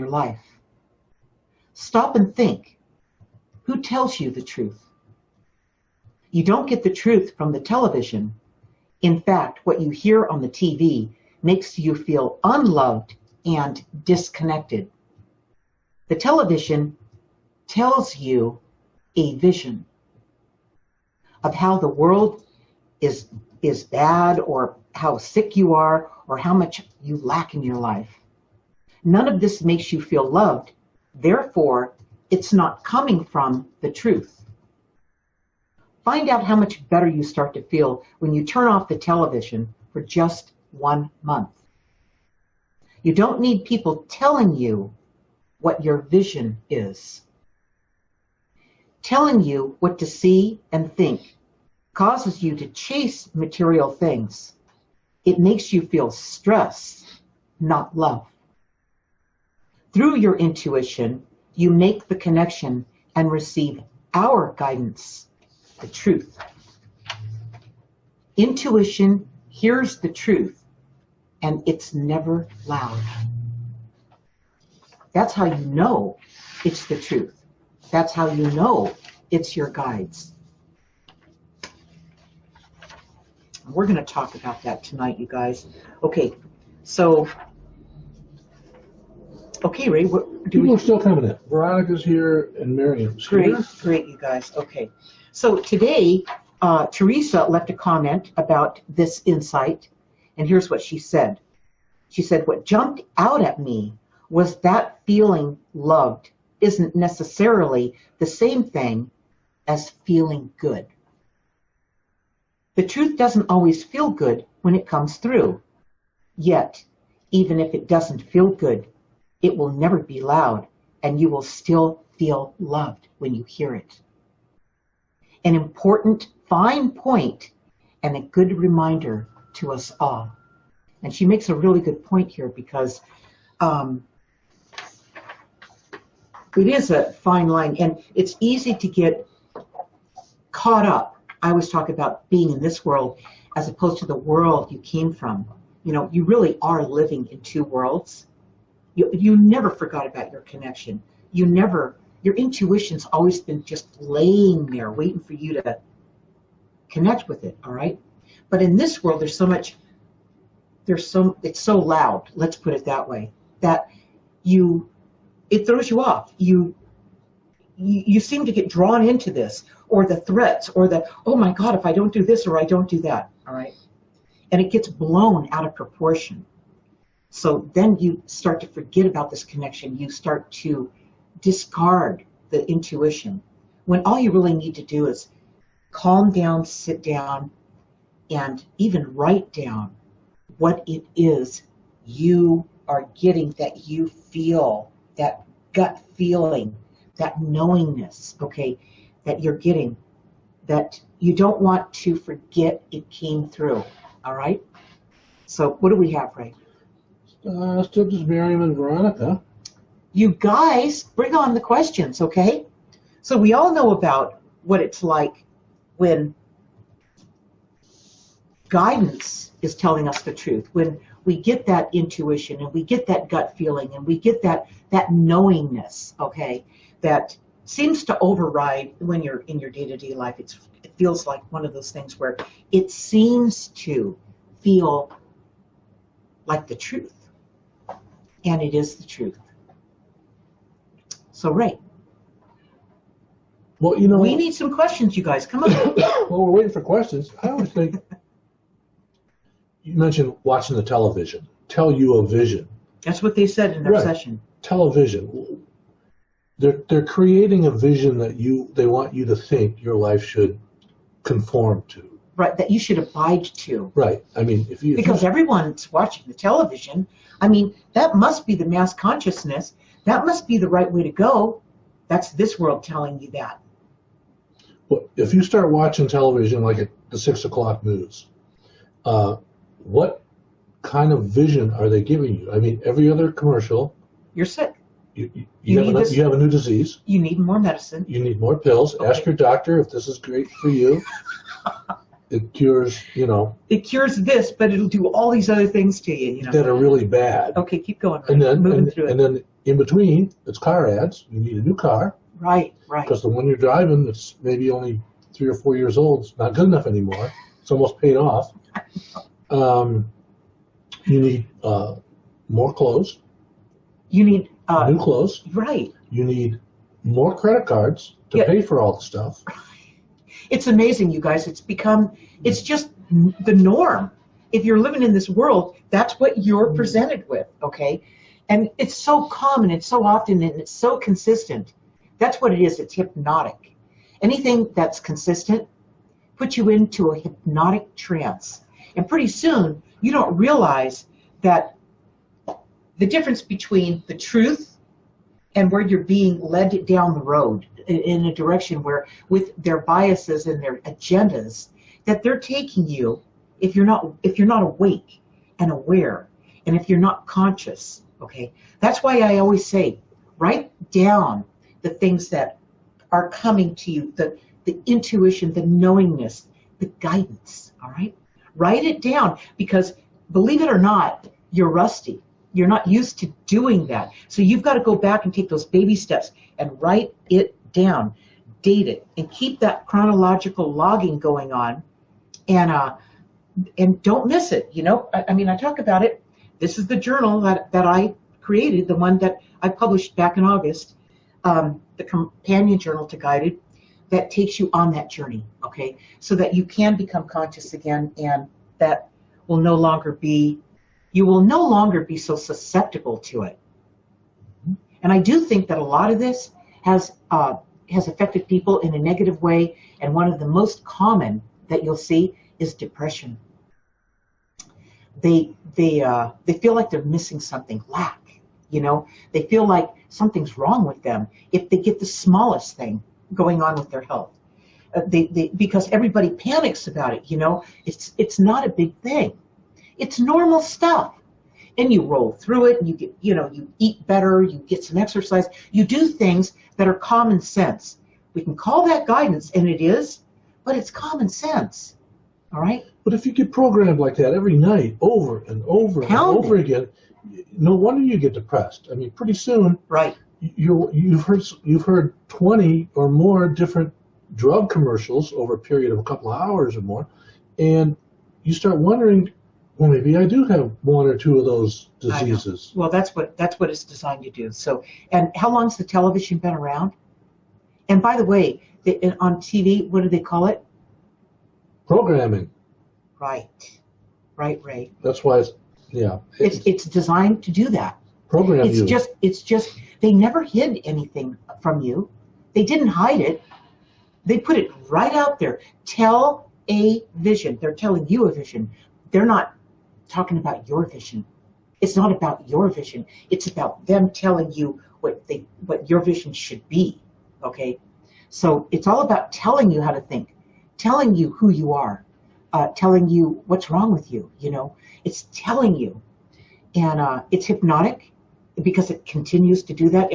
your life. Stop and think. Who tells you the truth? You don't get the truth from the television. In fact, what you hear on the TV makes you feel unloved and disconnected. The television tells you a vision of how the world is bad, or how sick you are, or how much you lack in your life. None of this makes you feel loved. Therefore, it's not coming from the truth. Find out how much better you start to feel when you turn off the television for just 1 month. You don't need people telling you what your vision is. Telling you what to see and think causes you to chase material things. It makes you feel stress, not love. Through your intuition, you make the connection and receive our guidance, the truth. Intuition hears the truth, and it's never loud. That's how you know it's the truth. That's how you know it's your guides. We're going to talk about that tonight, you guys. Okay, so, okay, Ray, what do People are still coming in. Veronica's here and Miriam's here. Great, you guys. Okay, so today, Teresa left a comment about this insight, and here's what she said. She said, what jumped out at me was that feeling loved isn't necessarily the same thing as feeling good. The truth doesn't always feel good when it comes through. Yet, even if it doesn't feel good, it will never be loud, and you will still feel loved when you hear it. An important, fine point, and a good reminder to us all. And she makes a really good point here, because it is a fine line, and it's easy to get caught up. I always talk about being in this world as opposed to the world you came from. You know, you really are living in two worlds. You never forgot about your connection. Your intuition's always been just laying there waiting for you to connect with it, all right? But in this world, it's so loud, let's put it that way, that it throws you off. You seem to get drawn into this, or the threats, or the, oh my God, if I don't do this or I don't do that, all right? And it gets blown out of proportion. So then you start to forget about this connection. You start to discard the intuition, when all you really need to do is calm down, sit down, and even write down what it is you are getting, that you feel, that gut feeling, that knowingness, okay, that you're getting, that you don't want to forget it came through, all right? So what do we have, Ray? Still just Miriam and Veronica. You guys, bring on the questions, okay? So we all know about what it's like when guidance is telling us the truth, when we get that intuition and we get that gut feeling and we get that knowingness, okay, that seems to override when you're in your day-to-day life. It feels like one of those things where it seems to feel like the truth, and it is the truth. So, Ray. Well, you know, we need some questions, you guys. Come on. Well, we're waiting for questions. I always think, you mentioned watching the television. Tell you a vision. That's what they said in their session. Television. They're creating a vision that they want you to think your life should conform to. Right, that you should abide to. Right. I mean, because everyone's watching the television. I mean, that must be the mass consciousness. That must be the right way to go. That's this world telling you that. Well, if you start watching television like at the 6 o'clock news, what kind of vision are they giving you? I mean, every other commercial, you're sick. You have a new disease. You need more medicine. You need more pills. Okay. Ask your doctor if this is great for you. It cures, It cures this, but it'll do all these other things to you, that are really bad. Okay, keep going. And then, moving through it. And then in between, it's car ads. You need a new car. Right, right. Because the one you're driving, it's maybe only 3 or 4 years old. It's not good enough anymore. It's almost paid off. You need more clothes. You need new clothes. Right. You need more credit cards to pay for all the stuff. It's amazing, you guys. It's just the norm. If you're living in this world, that's what you're presented with, okay? And it's so common, it's so often, and it's so consistent. That's what it is. It's hypnotic. Anything that's consistent puts you into a hypnotic trance. And pretty soon, you don't realize that the difference between the truth and where you're being led down the road in a direction where, with their biases and their agendas, that they're taking you, if you're not awake and aware, and if you're not conscious, okay? That's why I always say, write down the things that are coming to you, the intuition, the knowingness, the guidance, all right? Write it down, because believe it or not, you're rusty. You're not used to doing that. So you've got to go back and take those baby steps and write it down, date it, and keep that chronological logging going on, and don't miss it. You know, I mean, I talk about it. This is the journal that I created, the one that I published back in August, the companion journal to Guided, that takes you on that journey, okay? So that you can become conscious again, and that will no longer be, you will no longer be so susceptible to it. And I do think that a lot of this has affected people in a negative way, and one of the most common that you'll see is depression. They feel like they're missing something, lack, you know? They feel like something's wrong with them if they get the smallest thing going on with their health. Because everybody panics about it, you know? It's not a big thing. It's normal stuff. And you roll through it, and you get, you know, you eat better, you get some exercise, you do things that are common sense. We can call that guidance, and it is, but it's common sense. All right? But if you get programmed like that every night, over and over and over again, no wonder you get depressed. I mean, pretty soon, right? You've heard 20 or more different drug commercials over a period of a couple of hours or more, and you start wondering, well, maybe I do have one or two of those diseases. Well, that's what it's designed to do. So, and how long's the television been around? And by the way, on TV, what do they call it? Programming. Right, Ray. That's why it's designed to do that. Program you. It's just they never hid anything from you. They didn't hide it. They put it right out there. Tell a vision. They're telling you a vision. They're not talking about your vision. It's not about your vision. It's about them telling you what your vision should be. Okay? So it's all about telling you how to think, telling you who you are, telling you what's wrong with you, you know. It's telling you. And it's hypnotic because it continues to do that.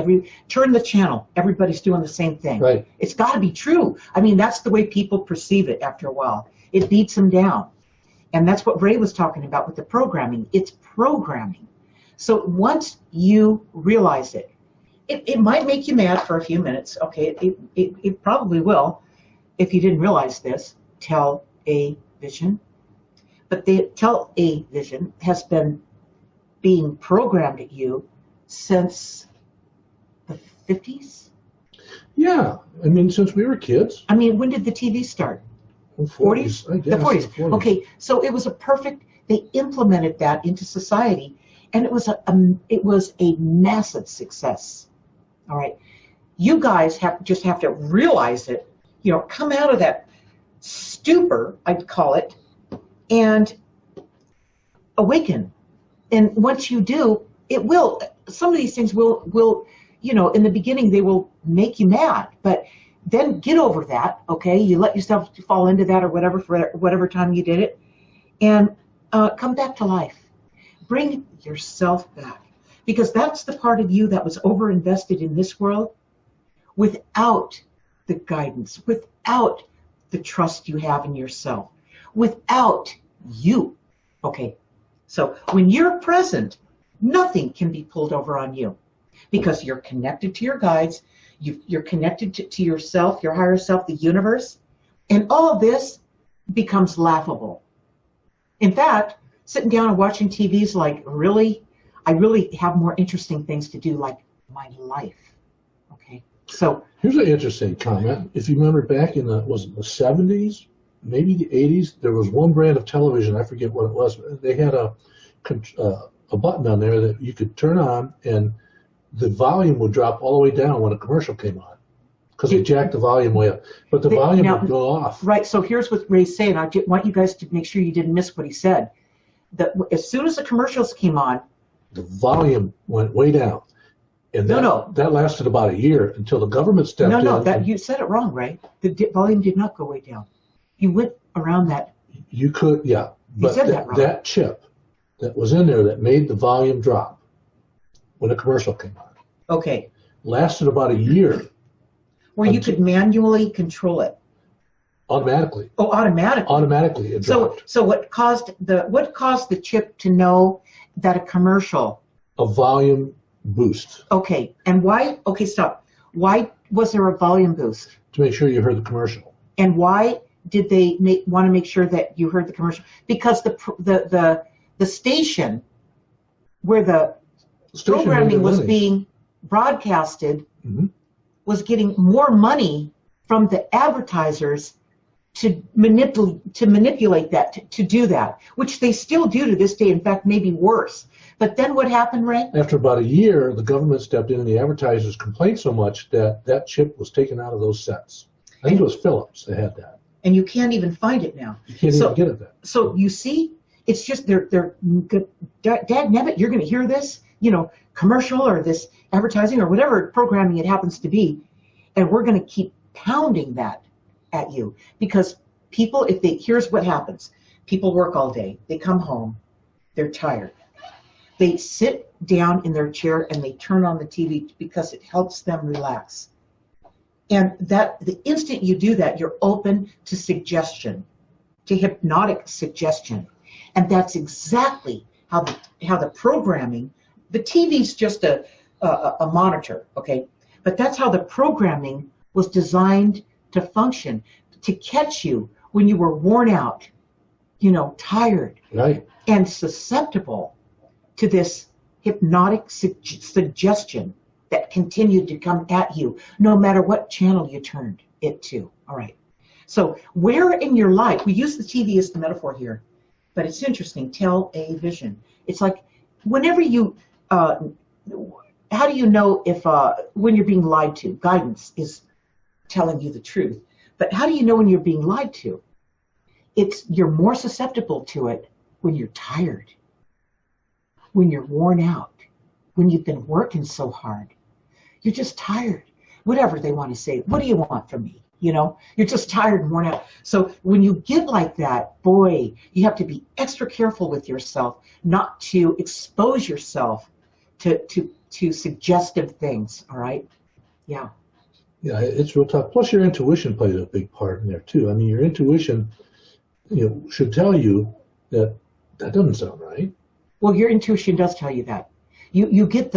Turn the channel. Everybody's doing the same thing. Right. It's got to be true. I mean, that's the way people perceive it after a while. It beats them down. And that's what Ray was talking about with the programming. It's programming. So once you realize it, it might make you mad for a few minutes. Okay, it probably will if you didn't realize this. Tell a vision. But the tell a vision has been being programmed at you since the 50s? Yeah, I mean, since we were kids. I mean, when did the TV start? 40s? I guess. The 40s. Okay, so it was they implemented that into society, and it was a massive success. All right, you guys just have to realize it, you know, come out of that stupor, I'd call it, and awaken. And once you do, some of these things will, you know, in the beginning they will make you mad, but then get over that, okay? You let yourself fall into that or whatever for whatever time you did it, and come back to life. Bring yourself back, because that's the part of you that was overinvested in this world without the guidance, without the trust you have in yourself, without you, okay? So when you're present, nothing can be pulled over on you. because you're connected to your guides, you're connected to yourself, your higher self, the universe, and all of this becomes laughable. In fact, sitting down and watching TV is like, really? I really have more interesting things to do, like my life. Okay, so here's an interesting comment. If you remember back in the 70s, maybe the 80s, there was one brand of television, I forget what it was, but they had a button on there that you could turn on, and the volume would drop all the way down when a commercial came on, because they jacked the volume way up. But the volume would go off. Right, so here's what Ray's saying. I want you guys to make sure you didn't miss what he said. That as soon as the commercials came on, the volume went way down. And that lasted about a year until the government stepped in. No, you said it wrong, Ray. The volume did not go way down. You went around that. You could, yeah. You said that wrong. That chip that was in there that made the volume drop when a commercial came on. Okay. Lasted about a year. Where you could manually control it. Automatically. Oh, automatically. Automatically, it dropped. So what caused the chip to know that a commercial? A volume boost. Okay, and why? Okay, stop. Why was there a volume boost? To make sure you heard the commercial. And why did they want to make sure that you heard the commercial? Because the station where the programming was being broadcasted was getting more money from the advertisers to manipulate that, to do that, which they still do to this day, in fact, maybe worse. But then what happened, Ray? After about a year, the government stepped in and the advertisers complained so much that chip was taken out of those sets. I think it was Philips that had that. And you can't even find it now. You can't even get it then. So you see, it's just they're good. Dagnabbit, you're going to hear this, commercial or this advertising or whatever programming it happens to be, and we're going to keep pounding that at you, because people, here's what happens. People work all day. They come home. They're tired. They sit down in their chair and they turn on the TV because it helps them relax. And that the instant you do that, you're open to suggestion, to hypnotic suggestion. And that's exactly how the programming, the TV's just a monitor, okay? But that's how the programming was designed to function, to catch you when you were worn out, tired, right, and susceptible to this hypnotic suggestion that continued to come at you, no matter what channel you turned it to. All right. So where in your life, we use the TV as the metaphor here, but it's interesting, television. It's like whenever you, how do you know if, when you're being lied to? Guidance is telling you the truth. But how do you know when you're being lied to? You're more susceptible to it when you're tired, when you're worn out, when you've been working so hard. You're just tired. Whatever they want to say. What do you want from me? You're just tired and worn out. So when you get like that, boy, you have to be extra careful with yourself not to expose yourself to suggestive things. All right? Yeah. Yeah, it's real tough. Plus, your intuition plays a big part in there too. I mean, your intuition, should tell you that doesn't sound right. Well, your intuition does tell you that. You get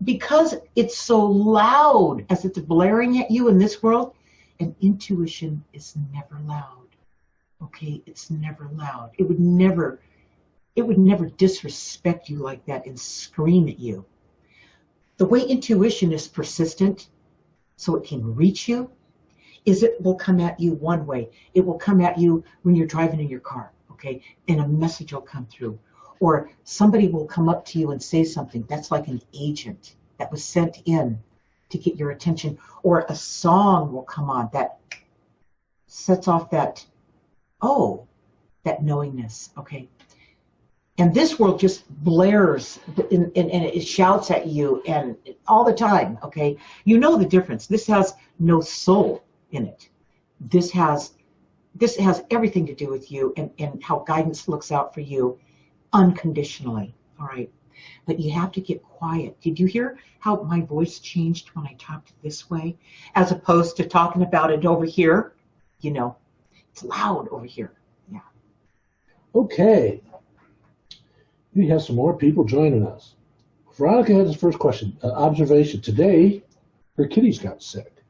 because it's so loud as it's blaring at you in this world, and intuition is never loud. Okay, it's never loud. It would never disrespect you like that and scream at you. The way intuition is persistent, so it can reach you, is it will come at you one way. It will come at you when you're driving in your car, okay, and a message will come through. Or somebody will come up to you and say something that's like an agent that was sent in to get your attention. Or a song will come on that sets off that knowingness, okay? And this world just blares and it shouts at you and all the time, okay? You know the difference. This has no soul in it. This has everything to do with you and how guidance looks out for you unconditionally, all right? But you have to get quiet. Did you hear how my voice changed when I talked this way as opposed to talking about it over here? It's loud over here. Yeah. Okay. We have some more people joining us. Veronica had his first question. Observation. Today, her kitties got sick.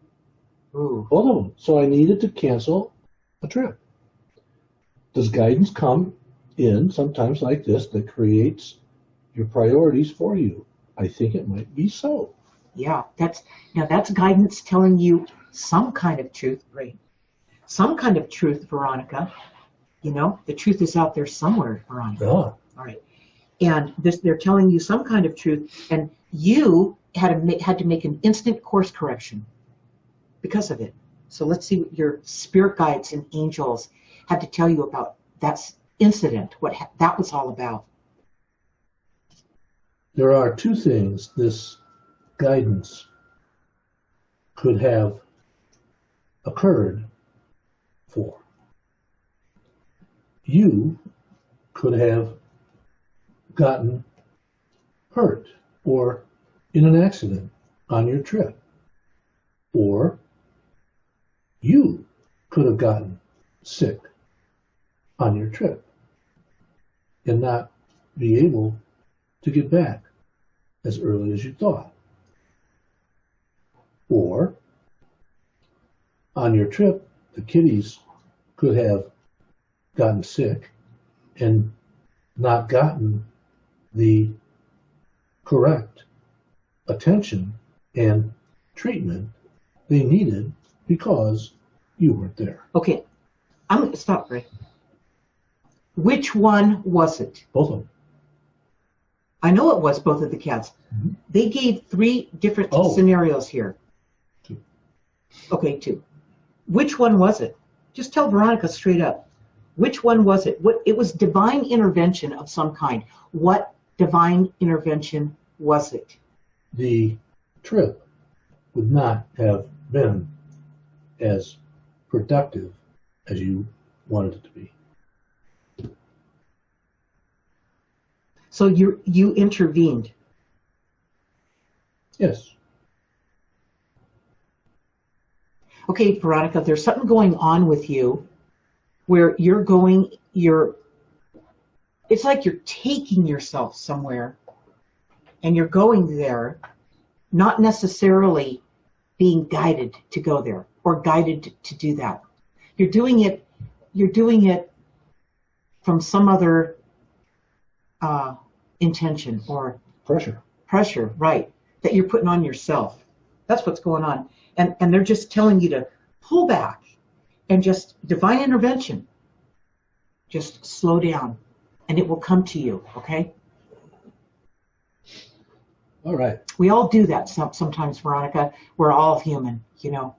Ooh. Both of them. So I needed to cancel a trip. Does guidance come in sometimes like this that creates your priorities for you? I think it might be so. Yeah, that's guidance telling you some kind of truth, right? Some kind of truth, Veronica. You know, the truth is out there somewhere, Veronica. Yeah. All right. And they're telling you some kind of truth, and you had to make an instant course correction because of it. So let's see what your spirit guides and angels had to tell you about that incident, what that was all about. There are two things this guidance could have occurred for. You could have gotten hurt or in an accident on your trip, or you could have gotten sick on your trip and not be able to get back as early as you thought. Or on your trip, the kitties could have gotten sick and not gotten the correct attention and treatment they needed because you weren't there. Okay, I'm going to stop, Ray. Which one was it? Both of them. I know it was both of the cats. Mm-hmm. They gave 3 different scenarios here. 2. Okay, 2. Which one was it? Just tell Veronica straight up. Which one was it? It was divine intervention of some kind. What divine intervention was it? The trip would not have been as productive as you wanted it to be. So you intervened. Yes. Okay, Veronica, there's something going on with you where it's like you're taking yourself somewhere and you're going there, not necessarily being guided to go there or guided to do that. You're doing it from some other intention or pressure, right, that you're putting on yourself. That's what's going on. And they're just telling you to pull back and just divine intervention. Just slow down and it will come to you, okay? All right. We all do that sometimes, Veronica. We're all human, you know.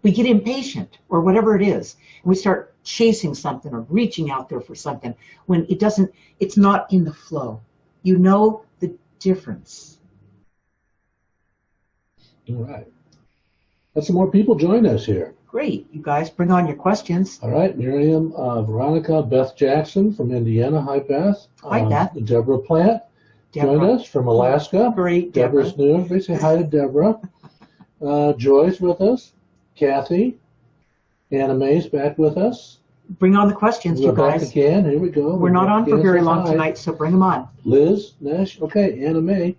We get impatient or whatever it is. And we start chasing something or reaching out there for something when it's not in the flow. You know the difference. All right. Let some more people join us here. Great. You guys bring on your questions. All right. Miriam, Veronica, Beth Jackson from Indiana. Hi, Beth. Hi, Beth. Deborah Plant. Join us from Alaska. Great, Deborah's new. Everybody say hi to Deborah. Joy's with us. Kathy. Anna Mae's back with us. Bring on the questions, you guys. Back again. Here we go. We're not on for very long tonight, so bring them on. Liz Nash. Okay. Anna Mae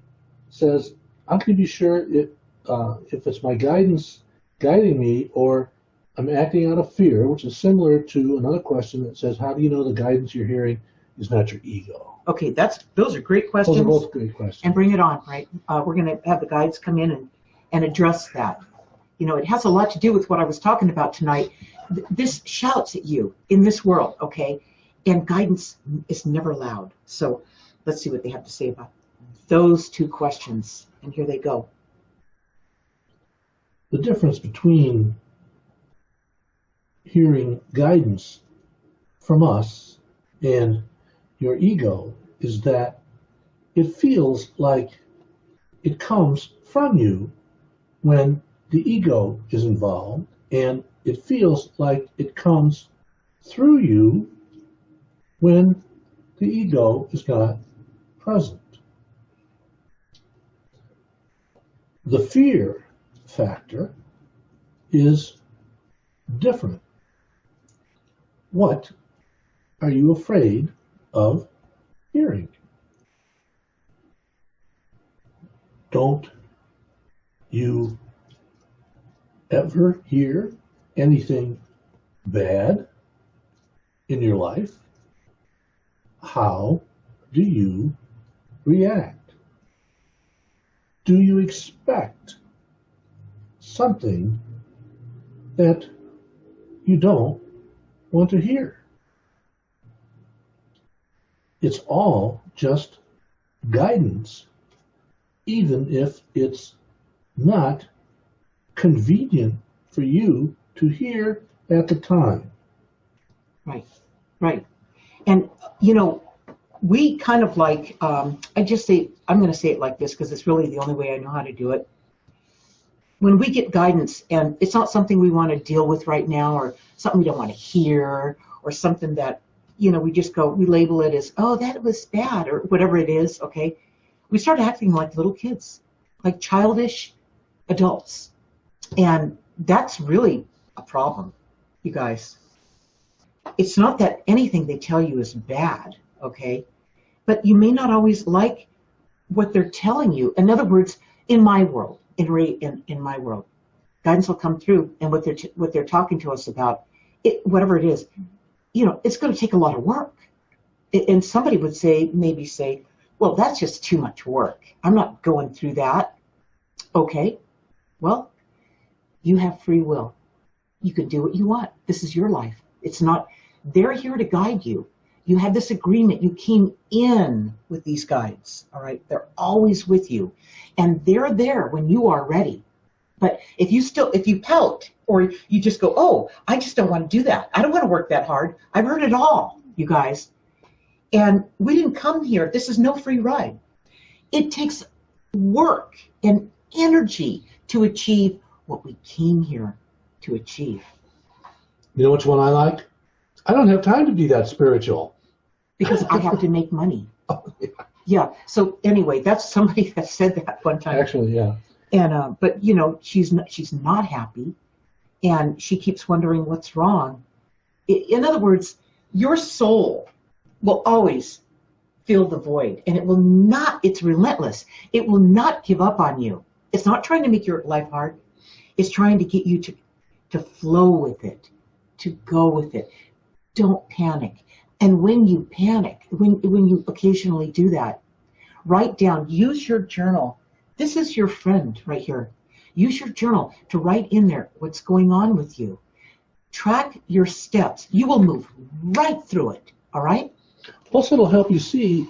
says, how can you be sure if it's my guidance guiding me or I'm acting out of fear, which is similar to another question that says, how do you know the guidance you're hearing is not your ego? Okay, those are great questions. Those are both great questions. And bring it on, right? We're going to have the guides come in and address that. You know, it has a lot to do with what I was talking about tonight. This shouts at you in this world, okay? And guidance is never loud. So let's see what they have to say about those 2 questions. And here they go. The difference between hearing guidance from us and your ego is that it feels like it comes from you when the ego is involved, and it feels like it comes through you when the ego is not present. The fear factor is different. What are you afraid of hearing? don't you ever hear anything bad in your life? How do you react? Do you expect something that you don't want to hear? It's all just guidance, even if it's not convenient for you to hear at the time. Right, right. And, we kind of like, I'm going to say it like this because it's really the only way I know how to do it. When we get guidance and it's not something we want to deal with right now or something we don't want to hear or something that, we label it as, oh, that was bad or whatever it is, okay? We start acting like little kids, like childish adults. And that's really a problem, you guys. It's not that anything they tell you is bad, okay? But you may not always like what they're telling you. In other words, in my world, in my world, guidance will come through, and what they're talking to us about, whatever it is, it's going to take a lot of work. And somebody would maybe say, well, that's just too much work. I'm not going through that. Okay, well, you have free will. You can do what you want. This is your life. It's not, they're here to guide you. You had this agreement. You came in with these guides, all right? They're always with you. And they're there when you are ready. But if you pout or you just go, oh, I just don't want to do that. I don't want to work that hard. I've heard it all, you guys. And we didn't come here. This is no free ride. It takes work and energy to achieve what we came here to achieve. You know which one I like? I don't have time to be that spiritual. Because I have to make money. Oh, yeah. Yeah. So anyway, that's somebody that said that one time. Actually, yeah. And but she's not happy, and she keeps wondering what's wrong. In other words, your soul will always fill the void, and it will not. It's relentless. It will not give up on you. It's not trying to make your life hard. It's trying to get you to flow with it, to go with it. Don't panic. And when you panic, when you occasionally do that, write down, use your journal. This is your friend right here. Use your journal to write in there what's going on with you. Track your steps. You will move right through it, all right? Plus, it'll help you see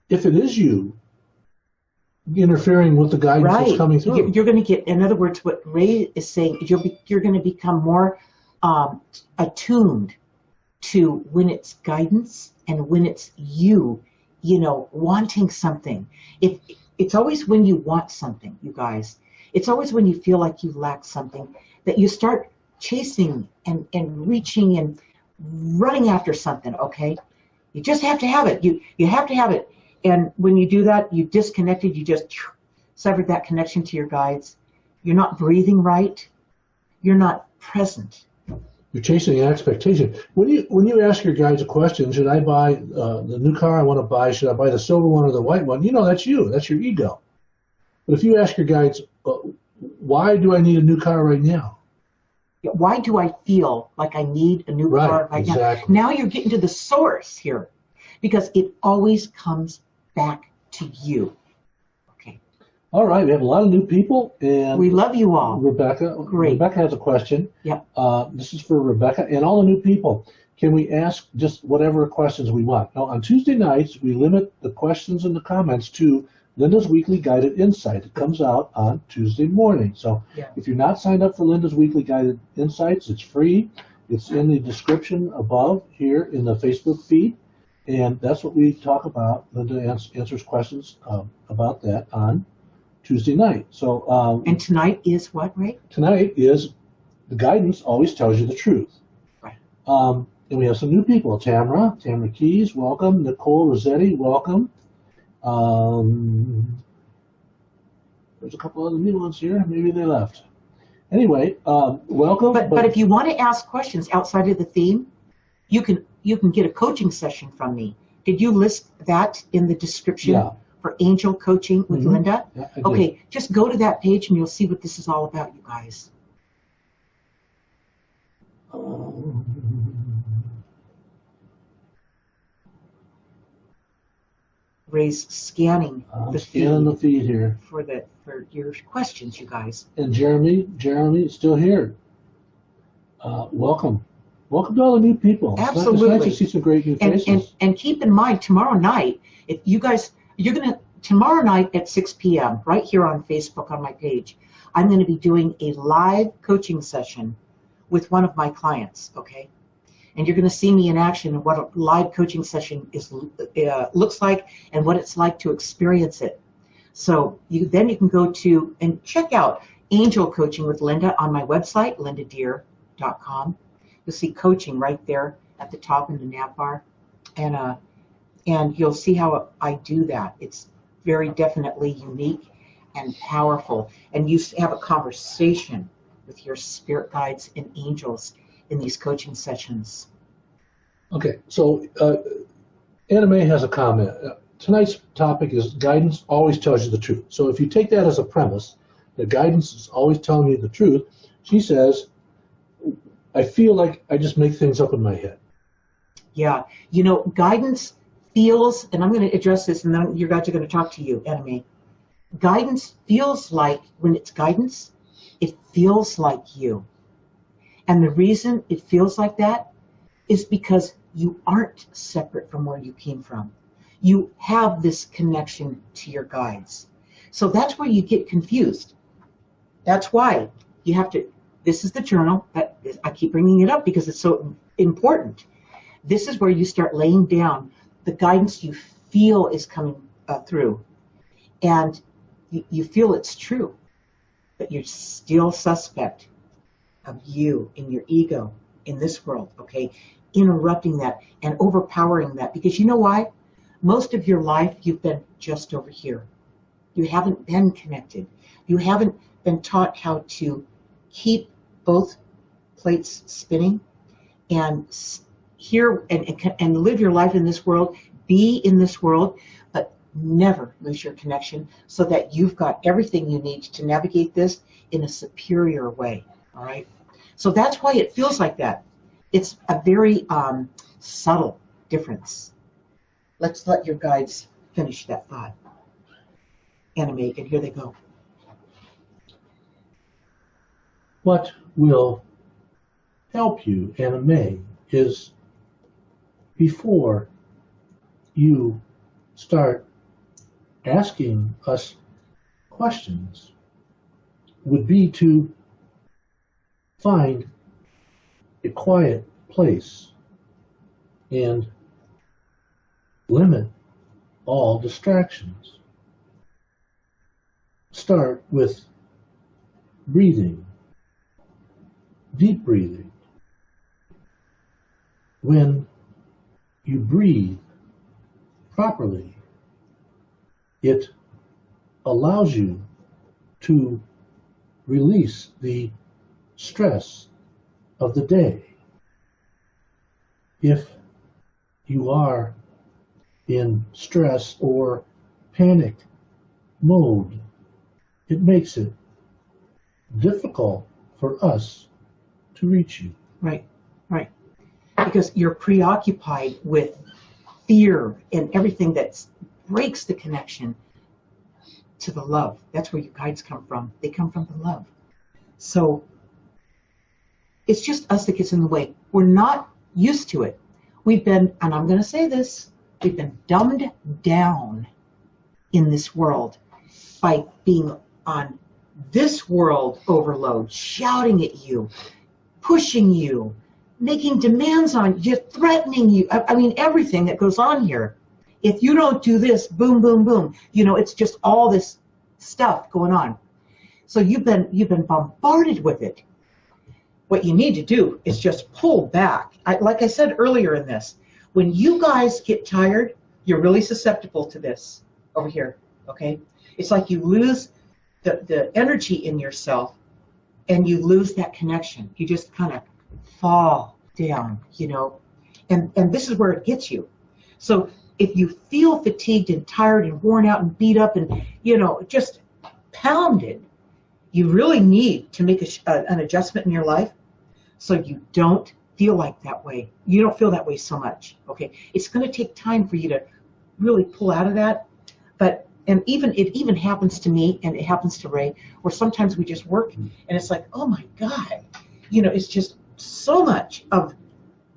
if it is you interfering with the guidance that's coming through. You're going to get, in other words, what Ray is saying, you're going to become more attuned to when it's guidance and when it's you, wanting something. It's always when you want something, you guys. It's always when you feel like you lack something that you start chasing and reaching and running after something, okay? You just have to have it. You have to have it. And when you do that, you disconnected, you just severed that connection to your guides. You're not breathing right. You're not present. You're chasing an expectation. When you ask your guides a question, should I buy the new car I want to buy? Should I buy the silver one or the white one? That's you. That's your ego. But if you ask your guides, why do I need a new car right now? Why do I feel like I need a new car right exactly. now? Now you're getting to the source here, because it always comes back to you. Okay. All right, we have a lot of new people, and we love you all. Rebecca, great. Rebecca has a question. Yep. This is for Rebecca and all the new people. Can we ask just whatever questions we want? Now, on Tuesday nights, we limit the questions and the comments to Linda's Weekly Guided Insight. It comes out on Tuesday morning. So if you're not signed up for Linda's Weekly Guided Insights, it's free. It's in the description above here in the Facebook feed. And that's what we talk about. Linda answers questions about that on Tuesday night. So and tonight is what, Ray? Tonight is the guidance always tells you the truth. Right. And we have some new people. Tamara Keys, welcome. Nicole Rossetti, welcome. There's a couple other new ones here. Maybe they left. Anyway, welcome. But if you want to ask questions outside of the theme, you can get a coaching session from me. Did you list that in the description? Yeah. for angel coaching with Linda? Yeah, I did. Okay, just go to that page and you'll see what this is all about, you guys. Ray's scanning the feed here for your questions, you guys. And Jeremy is still here. Welcome to all the new people. Absolutely. It's nice to see some great new faces. And keep in mind, tomorrow night, if you guys, tomorrow night at 6 p.m. right here on Facebook on my page, I'm going to be doing a live coaching session with one of my clients. Okay. And you're going to see me in action and what a live coaching session looks like and what it's like to experience it. So then you can go to and check out Angel Coaching with Linda on my website, lindadeir.com. You'll see coaching right there at the top in the nav bar. And you'll see how I do that. It's very definitely unique and powerful. And you have a conversation with your spirit guides and angels in these coaching sessions. Okay, so Anime has a comment. Tonight's topic is guidance always tells you the truth. So if you take that as a premise, that guidance is always telling you the truth, she says, I feel like I just make things up in my head. Yeah, guidance feels, and I'm going to address this, and then you guys are going to talk to you, Anime. Guidance feels like, when it's guidance, it feels like you. And the reason it feels like that is because you aren't separate from where you came from. You have this connection to your guides. So that's where you get confused. That's why you have to, this is the journal, I keep bringing it up because it's so important. This is where you start laying down the guidance you feel is coming through. And you feel it's true, but you're still suspect of you and your ego in this world, okay? Interrupting that and overpowering that, because you know why? Most of your life you've been just over here. You haven't been connected. You haven't been taught how to keep both plates spinning and here and live your life in this world, be in this world, but never lose your connection so that you've got everything you need to navigate this in a superior way, all right? So that's why it feels like that. It's a very subtle difference. Let's let your guides finish that thought. Anime, and here they go. What will help you, Anime, is before you start asking us questions would be to find a quiet place and limit all distractions. Start with breathing, deep breathing. When you breathe properly, it allows you to release the stress of the day. If you are in stress or panic mode, it makes it difficult for us to reach you. Right, right. Because you're preoccupied with fear and everything that breaks the connection to the love. That's where your guides come from. They come from the love. So it's just us that gets in the way. We're not used to it. We've been, and I'm going to say this, we've been dumbed down in this world by being on this world overload, shouting at you, pushing you, making demands on you, threatening you. I mean, everything that goes on here. If you don't do this, boom, boom, boom. It's just all this stuff going on. So you've been bombarded with it. What you need to do is just pull back. Like I said earlier in this, when you guys get tired, you're really susceptible to this over here, okay? It's like you lose the energy in yourself and you lose that connection. You just kind of fall down, and this is where it gets you. So if you feel fatigued and tired and worn out and beat up and, just pounded, you really need to make an adjustment in your life so you don't feel like that way. You don't feel that way so much, okay? It's going to take time for you to really pull out of that. And it even happens to me, and it happens to Ray, where sometimes we just work, and it's like, oh my God, it's just so much of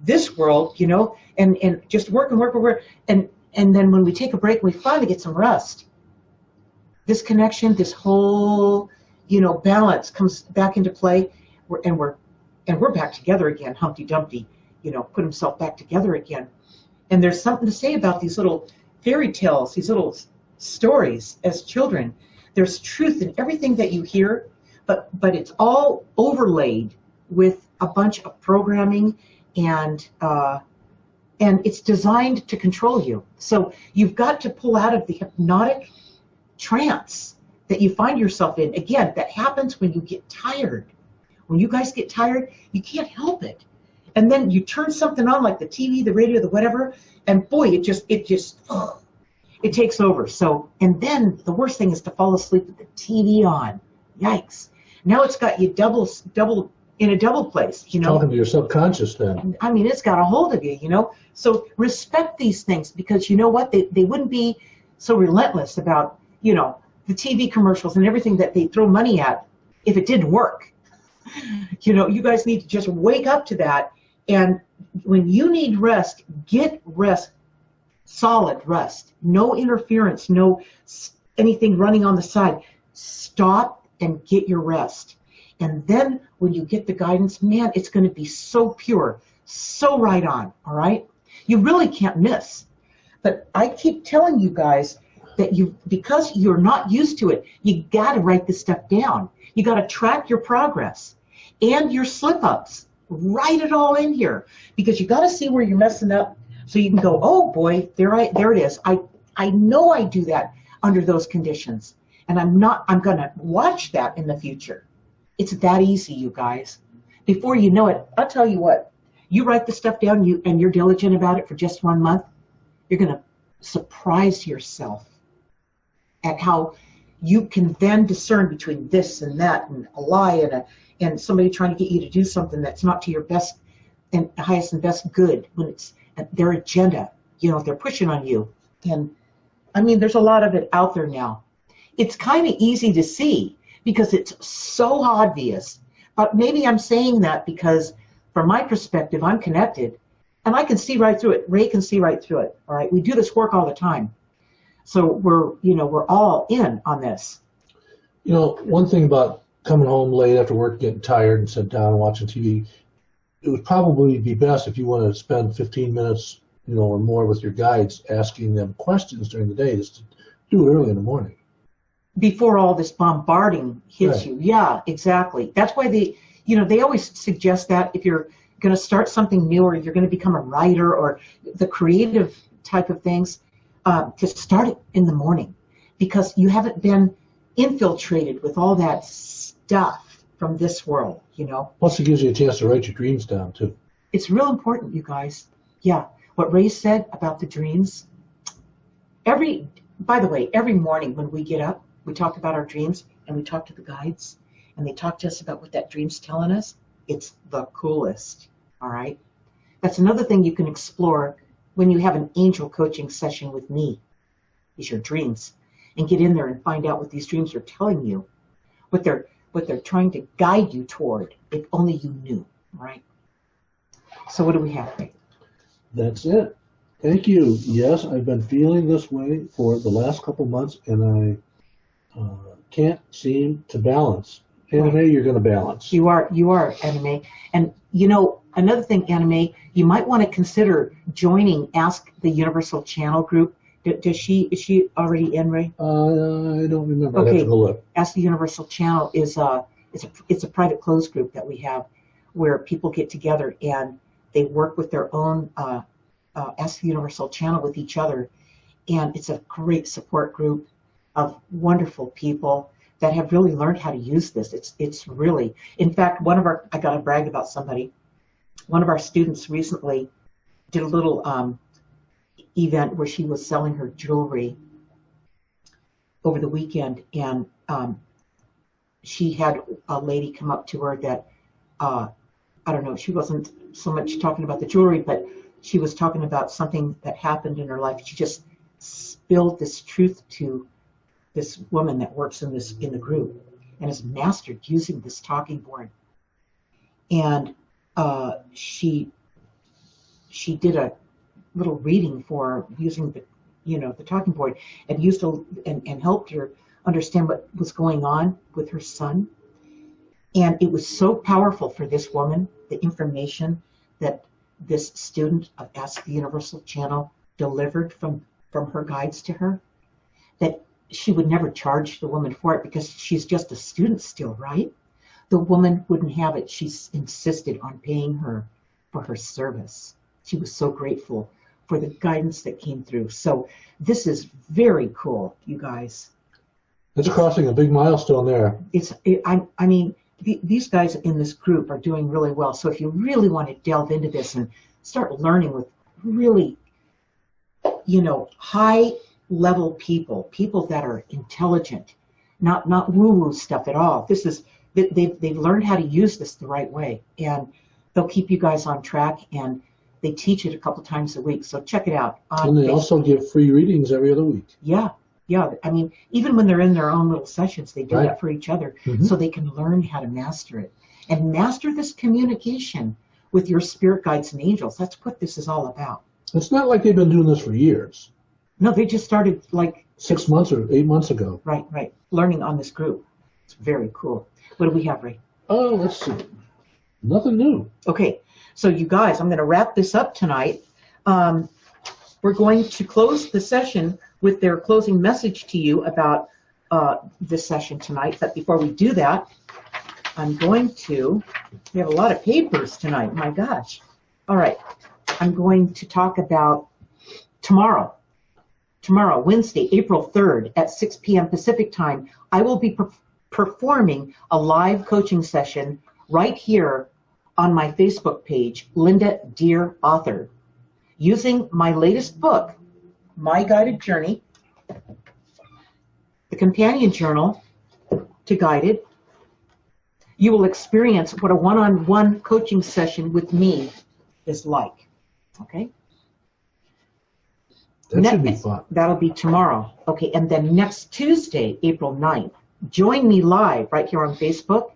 this world, and just work and work and work. And then when we take a break, we finally get some rest. This connection, this whole, balance comes back into play, and we're back together again. Humpty Dumpty, put himself back together again. And there's something to say about these little fairy tales, these little stories as children. There's truth in everything that you hear, but it's all overlaid with a bunch of programming, and it's designed to control you. So you've got to pull out of the hypnotic trance that you find yourself in. Again, that happens when you get tired. When you guys get tired, you can't help it. And then you turn something on, like the TV, the radio, the whatever, and boy, it takes over. So, and then the worst thing is to fall asleep with the TV on. Yikes. Now it's got you double in a double place, Talking to your subconscious then. I mean, it's got a hold of you, So respect these things, because you know what? They wouldn't be so relentless about, the TV commercials and everything that they throw money at if it didn't work. You guys need to just wake up to that. And when you need rest, get rest, solid rest. No interference, no anything running on the side. Stop and get your rest. And then when you get the guidance, man, it's going to be so pure, so right on, all right? You really can't miss. But I keep telling you guys that because you're not used to it, you got to write this stuff down. You got to track your progress and your slip-ups. Write it all in here, because you got to see where you're messing up, so you can go, oh boy, there it is. I know I do that under those conditions, and I'm going to watch that in the future. It's that easy, you guys. Before you know it, I'll tell you what, you write the stuff down, and you're diligent about it for just 1 month, you're going to surprise yourself at how you can then discern between this and that, and a lie and somebody trying to get you to do something that's not to your best and highest and best good, when it's their agenda, they're pushing on you. And I mean, there's a lot of it out there now. It's kind of easy to see because it's so obvious, but maybe I'm saying that because from my perspective, I'm connected and I can see right through it. Ray can see right through it. All right. We do this work all the time. So we're all in on this. One thing about coming home late after work, getting tired and sit down and watching TV, it would probably be best if you want to spend 15 minutes, or more with your guides, asking them questions during the day, just to do it early in the morning. Before all this bombarding hits Right. you. Yeah, exactly. That's why they always suggest that if you're going to start something new, or you're going to become a writer, or the creative type of things, to start it in the morning, because you haven't been infiltrated with all that stuff from this world, Plus, it gives you a chance to write your dreams down, too. It's real important, you guys. Yeah, what Ray said about the dreams. By the way, every morning when we get up, we talk about our dreams, and we talk to the guides, and they talk to us about what that dream's telling us. It's the coolest, all right? That's another thing you can explore when you have an angel coaching session with me, is your dreams, and get in there and find out what these dreams are telling you, what they're trying to guide you toward, if only you knew, right? So what do we have, Ray? That's it. Thank you. Yes, I've been feeling this way for the last couple months, and I can't seem to balance. Anime, you're going to balance. You are, Anime. And another thing, Anime, you might want to consider joining Ask the Universal Channel group. Is she already in, Ray? I don't remember. Okay. I'd have to go look. Ask the Universal Channel is it's a private closed group that we have, where people get together and they work with their own Ask the Universal Channel with each other, and it's a great support group of wonderful people that have really learned how to use this. It's really, in fact, I got to brag about somebody. One of our students recently did a little event where she was selling her jewelry over the weekend, and she had a lady come up to her that, I don't know, she wasn't so much talking about the jewelry, but she was talking about something that happened in her life. She just spilled this truth to this woman that works in the group and has mastered using this talking board. And she did a little reading for using the talking board, and and helped her understand what was going on with her son. And it was so powerful for this woman, the information that this student of Ask the Universal Channel delivered from her guides to her, that she would never charge the woman for it because she's just a student still, right? The woman wouldn't have it. She insisted on paying her for her service. She was so grateful for the guidance that came through. So this is very cool, you guys. It's crossing a big milestone there. I mean, these guys in this group are doing really well. So if you really want to delve into this and start learning with really, high-level people that are intelligent, not woo-woo stuff at all. This is they've learned how to use this the right way, and they'll keep you guys on track. And they teach it a couple times a week, so check it out. And they also give free readings every other week. Yeah. I mean, even when they're in their own little sessions, they do that for each other, so they can learn how to master it. And master this communication with your spirit guides and angels. That's what this is all about. It's not like they've been doing this for years. No, they just started like 6 months or 8 months ago. Right. Learning on this group. It's very cool. What do we have, Ray? Oh, let's see. Nothing new. Okay. So you guys, I'm going to wrap this up tonight. We're going to close the session with their closing message to you about this session tonight. But before we do that, we have a lot of papers tonight. My gosh. All right. I'm going to talk about tomorrow, Wednesday, April 3rd at 6 p.m. Pacific time. I will be performing a live coaching session right here on my Facebook page, Linda Deir Author, using my latest book, My Guided Journey, the companion journal to Guided. You will experience what a one-on-one coaching session with me is like. Okay? That should be fun. That'll be tomorrow. Okay, and then next Tuesday, April 9th, join me live right here on Facebook.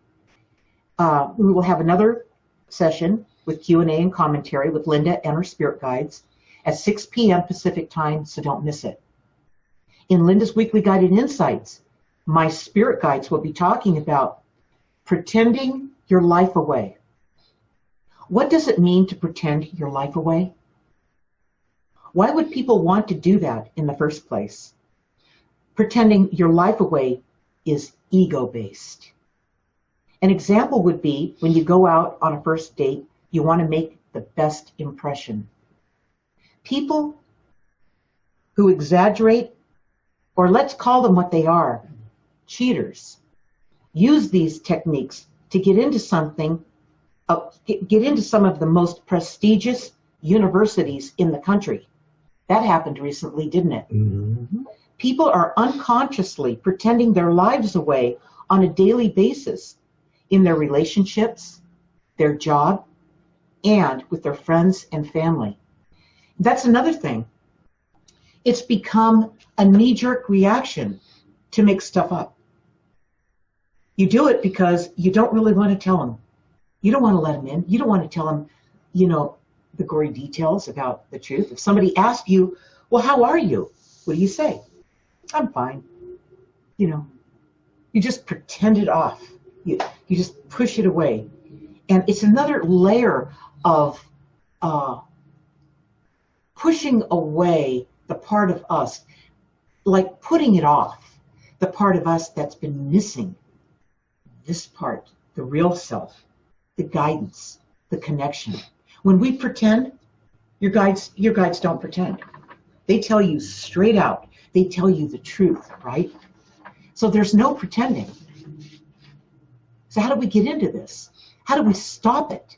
We will have another session with Q&A and commentary with Linda and her spirit guides at 6 p.m. Pacific time, so don't miss it. In Linda's Weekly Guided Insights, my spirit guides will be talking about pretending your life away. What does it mean to pretend your life away? Why would people want to do that in the first place? Pretending your life away is ego-based. An example would be when you go out on a first date, you want to make the best impression. People who exaggerate, or let's call them what they are, cheaters, use these techniques to get into some of the most prestigious universities in the country. That happened recently, didn't it? Mm-hmm. People are unconsciously pretending their lives away on a daily basis in their relationships, their job, and with their friends and family. That's another thing. It's become a knee-jerk reaction to make stuff up. You do it because you don't really want to tell them. You don't want to let them in. You don't want to tell them, the gory details about the truth. If somebody asks you, well, how are you? What do you say? I'm fine. You just pretend it off. You just push it away. And it's another layer of pushing away the part of us, like putting it off, the part of us that's been missing. This part, the real self, the guidance, the connection. When we pretend, your guides don't pretend. They tell you straight out. They tell you the truth, right? So there's no pretending. So how do we get into this? How do we stop it?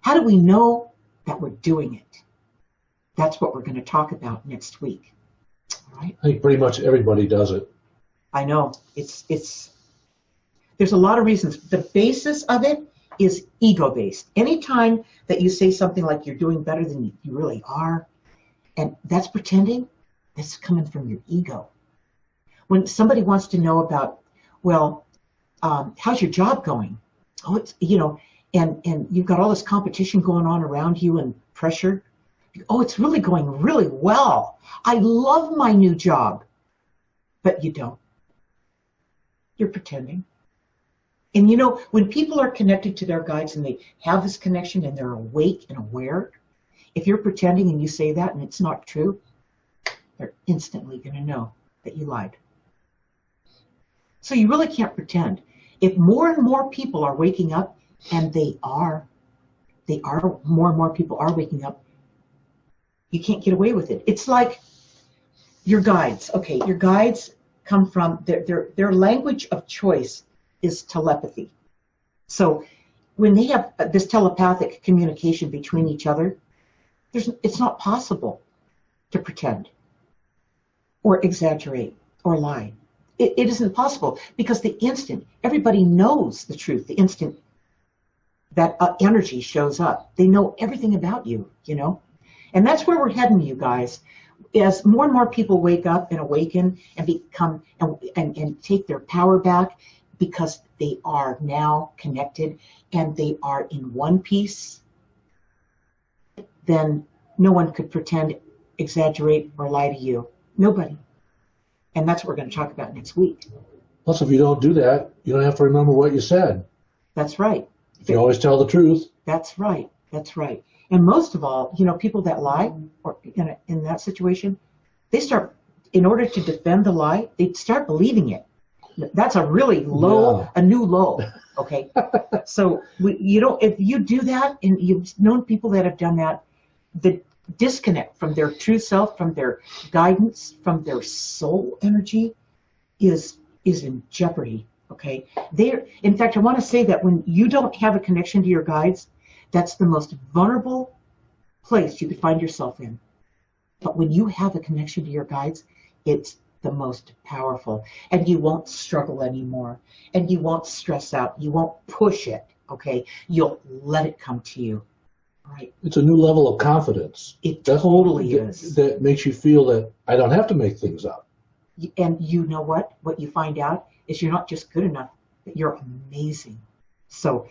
How do we know that we're doing it? That's what we're going to talk about next week. All right. I think pretty much everybody does it. I know there's a lot of reasons. The basis of it is ego-based. Anytime that you say something like you're doing better than you really are, and that's pretending, that's coming from your ego. When somebody wants to know about, well, how's your job going? Oh, it's, and you've got all this competition going on around you and pressure. Oh, it's really going really well. I love my new job. But you don't. You're pretending. And when people are connected to their guides and they have this connection and they're awake and aware, if you're pretending and you say that and it's not true, they're instantly going to know that you lied. So you really can't pretend. If more and more people are waking up, and they are, more and more people are waking up, you can't get away with it. It's like your guides. Okay, your guides come from, their language of choice is telepathy. So when they have this telepathic communication between each other, it's not possible to pretend or exaggerate or lie. It isn't possible, because the instant everybody knows the truth, the instant that energy shows up, they know everything about you, And that's where we're heading, you guys. As more and more people wake up and awaken and become and take their power back, because they are now connected and they are in one piece, then no one could pretend, exaggerate, or lie to you. Nobody. And that's what we're going to talk about next week. Plus, if you don't do that, you don't have to remember what you said. That's right. You always tell the truth. That's right. That's right. And most of all, people that lie, or in that situation, they start, in order to defend the lie, they start believing it. That's a really low, a new low. Okay. So if you do that, and you've known people that have done that, the disconnect from their true self, from their guidance, from their soul energy is in jeopardy. Okay. In fact, I want to say that when you don't have a connection to your guides, that's the most vulnerable place you could find yourself in. But when you have a connection to your guides, it's the most powerful, and you won't struggle anymore, and you won't stress out, you won't push it. Okay. You'll let it come to you. Right. It's a new level of confidence. It totally is. That makes you feel that I don't have to make things up. And you know what? What you find out is you're not just good enough, but you're amazing. So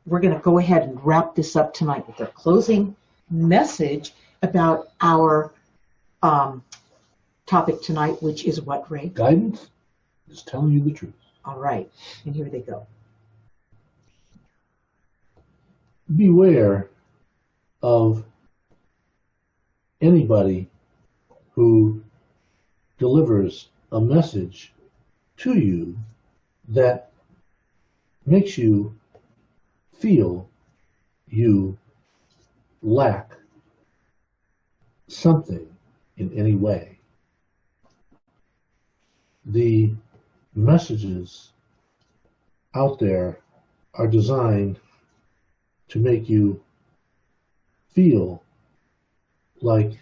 we're going to go ahead and wrap this up tonight with our closing message about our topic tonight, which is what, Ray? Guidance is telling you the truth. All right. And here they go. Beware of anybody who delivers a message to you that makes you feel you lack something in any way. The messages out there are designed to make you feel like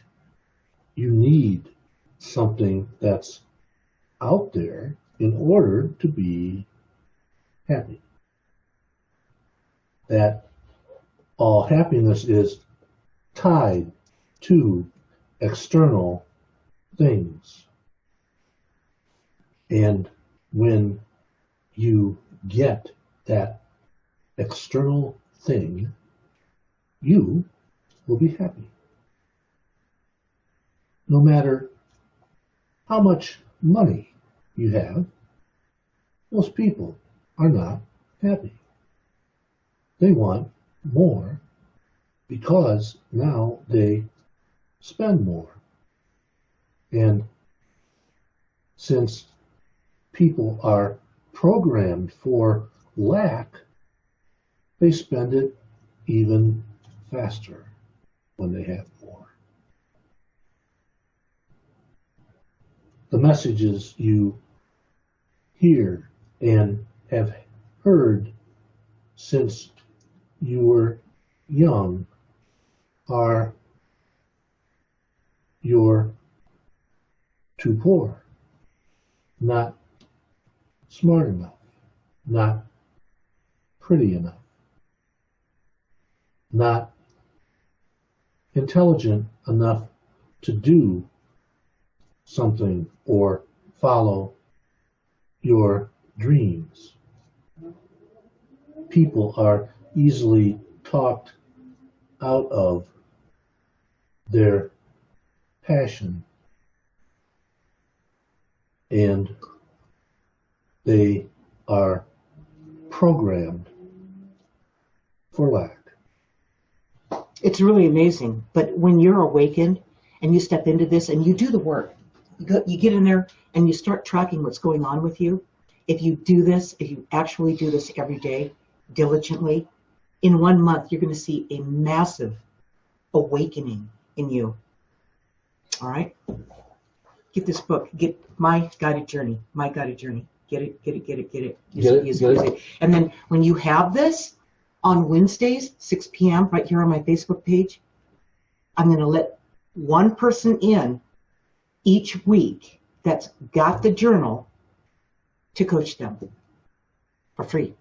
you need something that's out there in order to be happy. That all happiness is tied to external things. And when you get that external thing, you will be happy. No matter how much money you have, most people are not happy. They want more because now they spend more. And since people are programmed for lack, they spend it even faster when they have more. The messages you hear and have heard since you were young are you're too poor, not smart enough, not pretty enough, not intelligent enough to do something or follow your dreams. People are easily talked out of their passion, and they are programmed for lack. It's really amazing. But when you're awakened and you step into this and you do the work, you get in there and you start tracking what's going on with you. If you do this, if you actually do this every day, diligently, in 1 month, you're going to see a massive awakening in you. All right? Get this book. Get My Guided Journey. My Guided Journey. Get it, get it, get it, get it. Use it. And then when you have this, on Wednesdays, 6 p.m., right here on my Facebook page, I'm going to let one person in each week that's got the journal to coach them for free.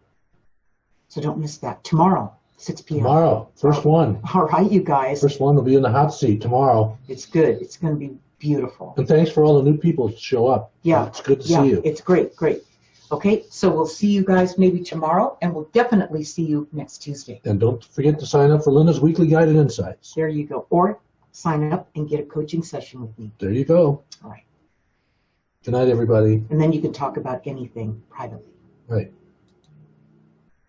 So don't miss that. Tomorrow, 6 p.m. Tomorrow, first one. All right, you guys. First one will be in the hot seat tomorrow. It's good. It's going to be beautiful. And thanks for all the new people to show up. Yeah. It's good to see you. It's great, great. Okay, so we'll see you guys maybe tomorrow, and we'll definitely see you next Tuesday. And don't forget to sign up for Linda's Weekly Guided Insights. There you go. Or sign up and get a coaching session with me. There you go. All right. Good night, everybody. And then you can talk about anything privately. Right.